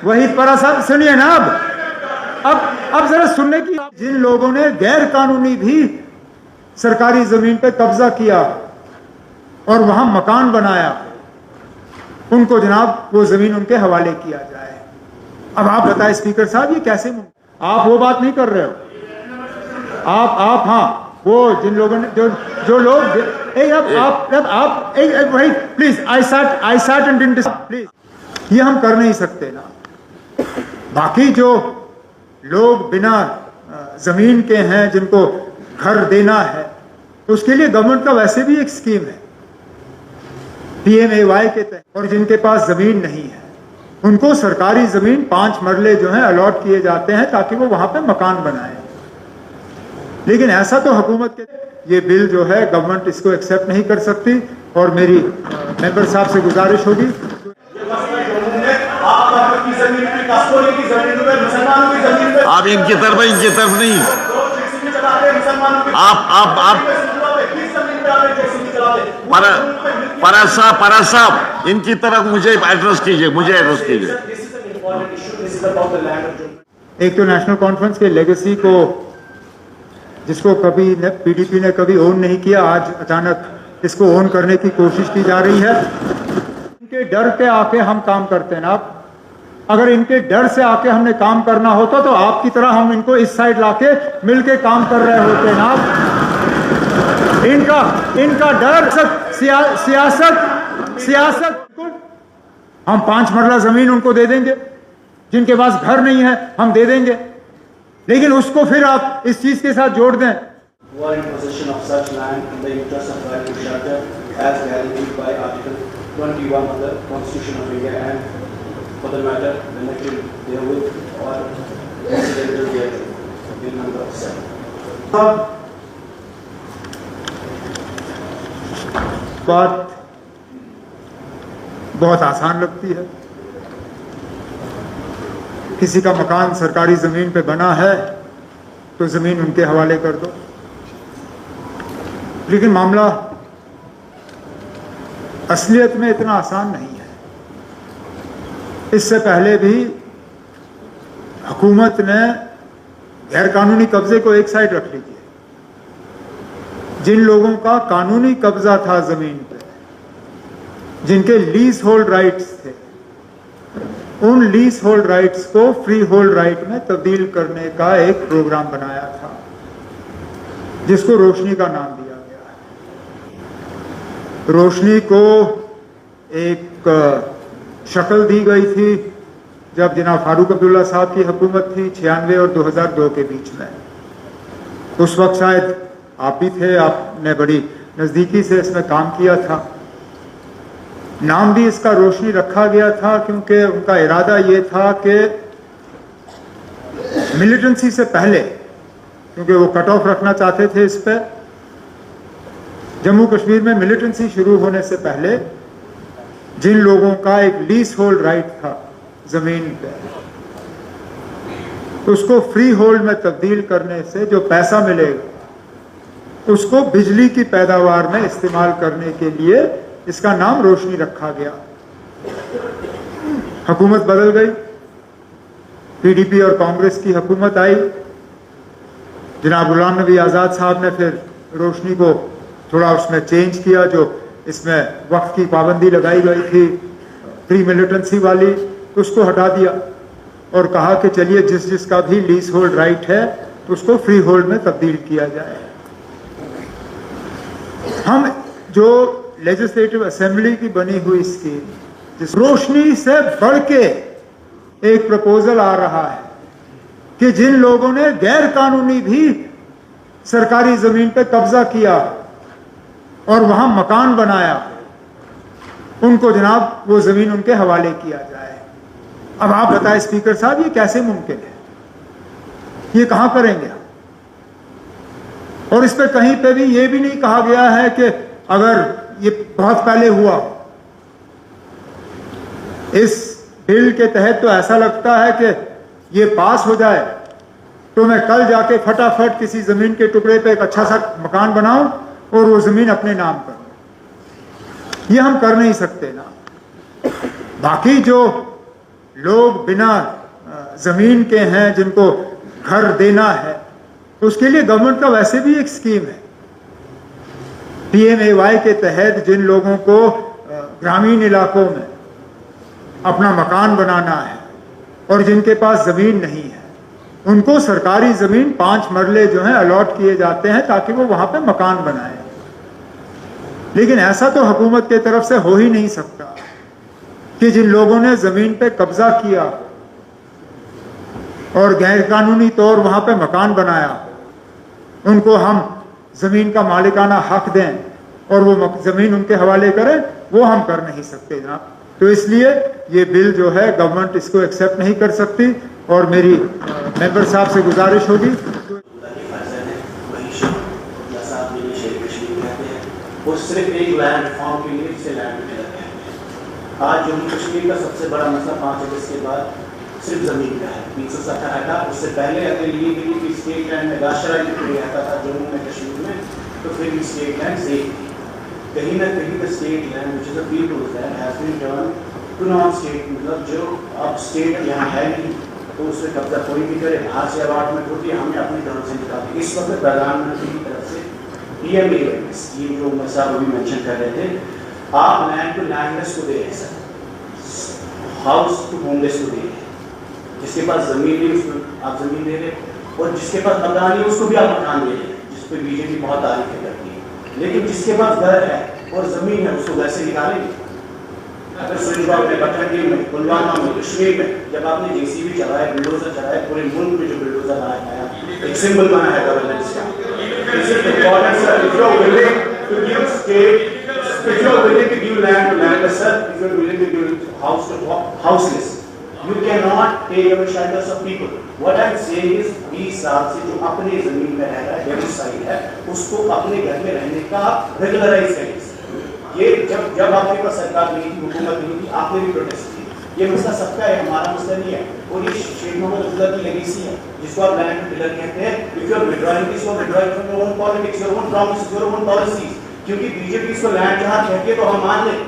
वही परा साहब सुनिए ना, अब जरा सुनने की। जिन लोगों ने गैर कानूनी भी सरकारी जमीन पे कब्जा किया और वहां मकान बनाया, उनको जनाब वो जमीन उनके हवाले किया जाए। अब आप बताएं स्पीकर साहब, ये कैसे मुमकिन? आप वो बात नहीं कर रहे हो। आप हाँ, वो जिन लोगों ने जो लोग आप वही please I sat and didn't please, ये हम कर नहीं सकते ना। बाकी जो लोग बिना जमीन के हैं, जिनको घर देना है, तो उसके लिए गवर्नमेंट का वैसे भी एक स्कीम है PMAY के तहत, और जिनके पास जमीन नहीं है उनको सरकारी जमीन 5 मरले जो है अलॉट किए जाते हैं ताकि वो वहां पे मकान बनाए। लेकिन ऐसा तो हुकूमत के, ये बिल जो है गवर्नमेंट इसको एक्सेप्ट नहीं कर सकती। और मेरी मेंबर साहब से गुजारिश होगी, आप इनकी तरफ नहीं, आप परा साहब इनकी तरफ मुझे एड्रेस कीजिए। एक तो नेशनल कॉन्फ्रेंस के लेगेसी को, जिसको कभी PDP ने कभी ओन नहीं किया, आज अचानक इसको ओन करने की कोशिश की जा रही है। इनके डर पे आके हम काम करते हैं ना। अगर इनके डर से आके हमने काम करना होता तो आपकी तरह हम इनको इस साइड लाके मिलके काम कर रहे होते ना। इनका डर सियासत हम 5 मरला जमीन उनको दे देंगे, जिनके पास घर नहीं है हम दे देंगे, लेकिन उसको फिर आप इस चीज के साथ जोड़ दें। बात बहुत आसान लगती है। किसी का मकान सरकारी जमीन पे बना है तो जमीन उनके हवाले कर दो, लेकिन मामला असलियत में इतना आसान नहीं है। इससे पहले भी हुकूमत ने गैर कानूनी कब्जे को एक साइड रख लीजिए। जिन लोगों का कानूनी कब्जा था जमीन पे, जिनके लीज होल्ड राइट्स थे, उन लीज होल्ड राइट्स को फ्री होल्ड राइट में तब्दील करने का एक प्रोग्राम बनाया था, जिसको रोशनी का नाम दिया गया है। रोशनी को एक शक्ल दी गई थी जब जनाब फारूक अब्दुल्ला साहब की हुकूमत थी 96 और 2002 के बीच में। उस वक्त शायद आप भी थे, आपने बड़ी नज़दीकी से इसमें काम किया था। नाम भी इसका रोशनी रखा गया था क्योंकि उनका इरादा ये था कि मिलिटेंसी से पहले, क्योंकि वो कट ऑफ रखना चाहते थे इस पे, जम्मू कश्मीर में मिलिटेंसी शुरू होने से पहले जिन लोगों का एक लीज होल्ड राइट था जमीन पे, उसको फ्री होल्ड में तब्दील करने से जो पैसा मिलेगा उसको बिजली की पैदावार में इस्तेमाल करने के लिए इसका नाम रोशनी रखा गया। हुकूमत बदल गई, PDP और कांग्रेस की हुकूमत आई। जनाब गुलाम नबी आज़ाद साहब ने फिर रोशनी को थोड़ा उसमें चेंज किया, जो इसमें वक्त की पाबंदी लगाई गई थी प्री मिलिटेंसी वाली, उसको हटा दिया और कहा कि चलिए जिसका भी लीज होल्ड राइट है उसको फ्री होल्ड में तब्दील किया जाए। हम जो लेजिस्लेटिव असेंबली की बनी हुई स्कीम, जिस रोशनी से बढ़ के एक प्रपोजल आ रहा है कि जिन लोगों ने गैर कानूनी भी सरकारी जमीन पे कब्जा किया और वहां मकान बनाया, उनको जनाब वो जमीन उनके हवाले किया जाए। अब आप बताएं स्पीकर साहब, ये कैसे मुमकिन है? ये कहां करेंगे? और इस पे कहीं पे भी ये भी नहीं कहा गया है कि अगर ये बहुत पहले हुआ। इस बिल के तहत तो ऐसा लगता है कि ये पास हो जाए तो मैं कल जाके फटाफट किसी जमीन के टुकड़े पे एक अच्छा सा मकान बनाऊं और वो जमीन अपने नाम करूं। ये हम कर नहीं सकते ना। बाकी जो लोग बिना जमीन के हैं, जिनको घर देना है, तो उसके लिए गवर्नमेंट का वैसे भी एक स्कीम है PMAY के तहत। जिन लोगों को ग्रामीण इलाकों में अपना मकान बनाना है और जिनके पास जमीन नहीं है, उनको सरकारी जमीन 5 मरले जो हैं अलॉट किए जाते हैं ताकि वो वहां पे मकान बनाए। लेकिन ऐसा तो हुकूमत की तरफ से हो ही नहीं सकता कि जिन लोगों ने जमीन पे कब्जा किया और गैरकानूनी तौर वहां पे मकान बनाया, उनको हम जमीन का मालिकाना हक दें और वो जमीन उनके हवाले करें, वो हम कर नहीं सकते जनाब। तो इसलिए ये बिल जो है गवर्नमेंट इसको एक्सेप्ट नहीं कर सकती और मेरी मेंबर साहब से गुजारिश होगी। वो सिर्फ एक लैंड रिफॉर्म के लिए इसे लैंड में लगे हैं। आज जम्मू कश्मीर का सबसे बड़ा मसला 5 अगस्त के बाद सिर्फ जमीन का है। 370 था, उससे पहले अगर ये भी कि स्टेट लैंड में गाशरा भी आता था जम्मू में कश्मीर में, तो फिर भी स्टेट लैंड सेफ थी। कहीं ना कहीं the state land which is a people's land has been turn to non state, मतलब जो अब स्टेट यहाँ है नहीं तो उस पर कब्जा कोई भी करे, बाहर से अलॉटमेंट होती है, हमें अपनी तरफ से निकालते। इस वक्त प्रधानमंत्री की तरफ से PMAY स्कीम जो उमर साहब अभी मेंशन कर रहे थे, आप लैंड टू लैंडलेस को दे रहे हैं सर, हाउस टू होमलेस को दे रहे हैं। जिसके पास जमीन नहीं उसको आप जमीन दे रहे, और जिसके पास मकान नहीं उसको भी आप मकान दे रहे, जिस पर बीजेपी बहुत तारीफें करती है। लेकिन जिसके पास घर है और जमीन है उसको वैसे निकालेंगे। अगर सुरजबाग में, बटरगी में, पुलवामा में, कश्मीर में जब आपने JCB चलाया, बुलडोजर चलाया, पूरे मुल्क में जो बुलडोजर आया, एक सिंबल बना है गवर्नेंस का। This is important, sir. If you are willing to give state, if you are willing to give land to landless, sir, if you are willing to give house to houseless, you cannot take away shelters of people. What I am saying is 20 साल से जो अपने जमीन में रह रहा है, demoiselle है, उसको अपने घर में रहने का रेगुलराइज करें। ये जब आपके पास सरकार नहीं थी, हुकूमत नहीं थी, आपने भी प्रोटेस्ट की। ये मसला सबका है, हमारा मसला नहीं है। और ये शेख मोहम्मद अब्दुल्ला की लेगेसी है, जिसको आप लैंड टिलर कहते हैं। If you are withdrawing this, you are withdrawing from your own politics, your own promises, your own policies. क्योंकि बीजेपी इसको लैंड जहां कहती है तो हम मान लें,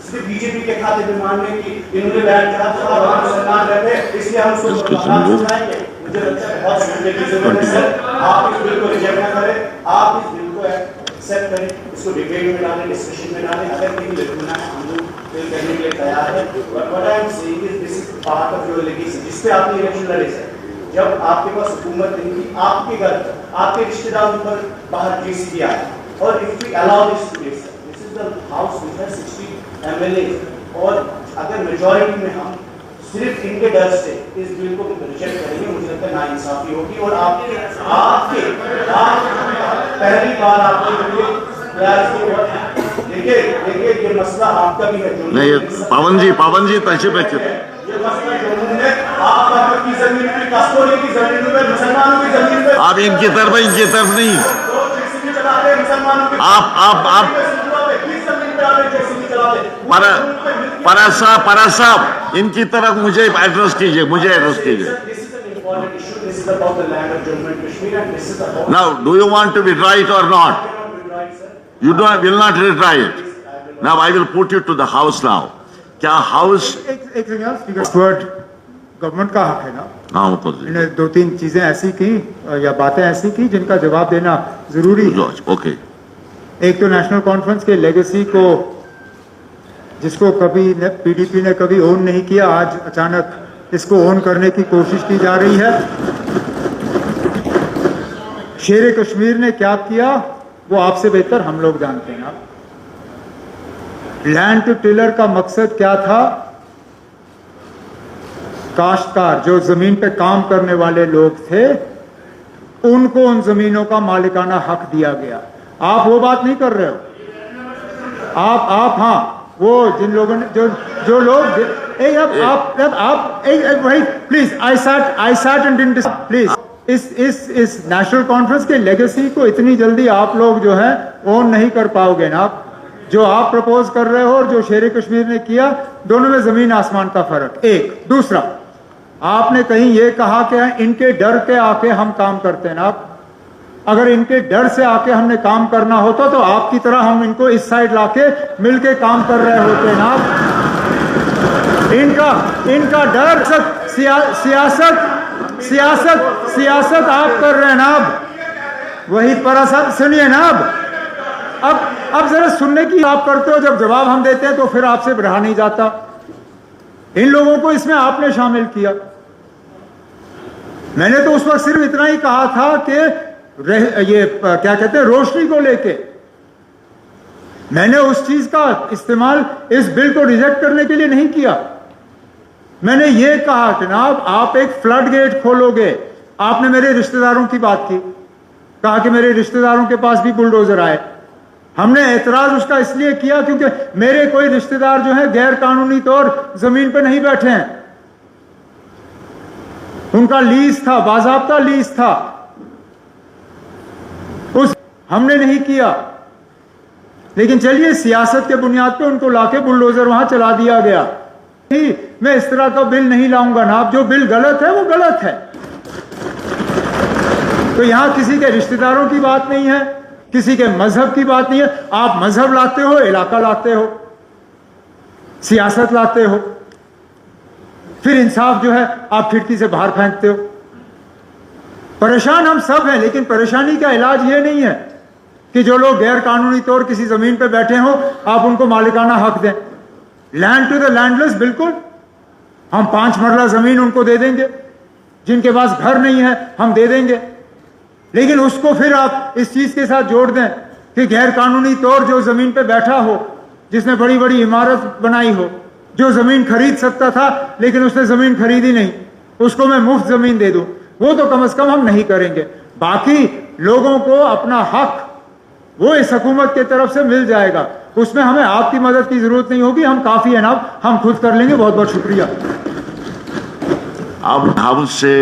सिर्फ बीजेपी के खाते में मान लें कि इन्होंने लैंड जहां कहा मुसलमान रहते हैं, इसलिए हम उसको समझाएंगे। मुझे लगता है बहुत समझने की जरूरत है सर। आप इस बिल को रिजेक्ट ना करें, आप इस बिल को एक्सेप्ट करें, इसको डिबेट में डालें, डिस्कशन में डालें। अगर कहीं लिखना है हम लोग फिल करने के लिए तैयार है। But what I am saying is this is part of your legacy, जिस पे आपने इलेक्शन लड़े सर। जब आपके पास हुकूमत नहीं थी, आपके घर आपके रिश्तेदारों पर बाहर JCB आया, और if we allow this today sir, this is the house which has 60 MLA, और अगर मेजॉरिटी में हम सिर्फ इनके डर से इस बिल को रिजेक्ट करेंगे, मुझे लगता है नाइंसाफी होगी। और आपके पहली बार आपने देखिए ये मसला आपका भी है। नहीं, पावन जी तशरीफ रखिए। ये मसला जम्मू में आपका की जमीन पे, कस्तूरी की जमीन पे, मुसलमानों की जमीन पे, आप इनकी तरफ नहीं। चलाते हैं मुसलमानों की, आप परा साहब इनकी तरफ मुझे एड्रेस कीजिए। Now, do you want to withdraw it or not? You will not withdraw it. Now I will put you to the house now. क्या हाउस एक वर्ड गवर्नमेंट का हक है ना। हाँ, इन्हें 2-3 चीजें ऐसी की या बातें ऐसी की जिनका जवाब देना जरूरी है। ओके। एक तो नेशनल कॉन्फ्रेंस के लेगेसी को, जिसको कभी PDP ने कभी ओन नहीं किया, आज अचानक इसको ओन करने की कोशिश की जा रही है। शेर कश्मीर ने क्या किया वो आपसे बेहतर हम लोग जानते हैं ना। लैंड टू टिलर का मकसद क्या था? काश्तकार जो जमीन पे काम करने वाले लोग थे, उनको उन जमीनों का मालिकाना हक दिया गया। आप वो बात नहीं कर रहे हो। आप हाँ, वो जिन लोगों ने जो लोग please I sat and didn't please इस नेशनल कॉन्फ्रेंस के लेगेसी को इतनी जल्दी आप लोग जो है ओन नहीं कर पाओगे ना। जो आप प्रपोज कर रहे हो और जो शेर कश्मीर ने किया, दोनों में जमीन आसमान का फर्क। एक दूसरा, आपने कहीं ये कहा कि इनके डर के आके हम काम करते हैं ना। अगर इनके डर से आके हमने काम करना होता तो आपकी तरह हम इनको इस साइड लाके मिलके काम कर रहे होते ना। इनका डर सियासत आप कर रहे हैं ना। अब वही परासत सुनिए ना। अब जरा सुनने की आप करते हो, जब जवाब हम देते हैं तो फिर आपसे रहा नहीं जाता। इन लोगों को इसमें आपने शामिल किया। मैंने तो उस वक्त सिर्फ इतना ही कहा था कि ये क्या कहते हैं, रोशनी को लेके मैंने उस चीज का इस्तेमाल इस बिल को रिजेक्ट करने के लिए नहीं किया। मैंने ये कहा कि जनाब आप एक फ्लड गेट खोलोगे। आपने मेरे रिश्तेदारों की बात की, कहा कि मेरे रिश्तेदारों के पास भी बुलडोजर आए। हमने एतराज उसका इसलिए किया क्योंकि मेरे कोई रिश्तेदार जो है गैर कानूनी तौर जमीन पे नहीं बैठे हैं, उनका लीज था, बाजाब्ता लीज था। उस हमने नहीं किया, लेकिन चलिए सियासत के बुनियाद पे उनको लाके बुलडोजर वहां चला दिया गया। मैं इस तरह का बिल नहीं लाऊंगा ना। जो बिल गलत है वो गलत है। तो यहां किसी के रिश्तेदारों की बात नहीं है, किसी के मजहब की बात नहीं है। आप मजहब लाते हो, इलाका लाते हो, सियासत लाते हो, फिर इंसाफ जो है आप खिड़की से बाहर फेंकते हो। परेशान हम सब हैं, लेकिन परेशानी का इलाज ये नहीं है कि जो लोग गैर कानूनी तौर किसी जमीन पे बैठे हो आप उनको मालिकाना हक दें। लैंड टू द लैंडलेस, बिल्कुल हम 5 मरला जमीन उनको दे देंगे। जिनके पास घर नहीं है हम दे देंगे, लेकिन उसको फिर आप इस चीज के साथ जोड़ दें कि गैर कानूनी तौर जो जमीन पे बैठा हो, जिसने बड़ी बड़ी इमारत बनाई हो, जो जमीन खरीद सकता था लेकिन उसने जमीन खरीदी नहीं, उसको मैं मुफ्त जमीन दे दूं, वो तो कम से कम हम नहीं करेंगे। बाकी लोगों को अपना हक वो इस हुकूमत की तरफ से मिल जाएगा। उसमें हमें आपकी मदद की जरूरत नहीं होगी, हम काफी है ना, हम खुद कर लेंगे। बहुत बहुत शुक्रिया। अब हमसे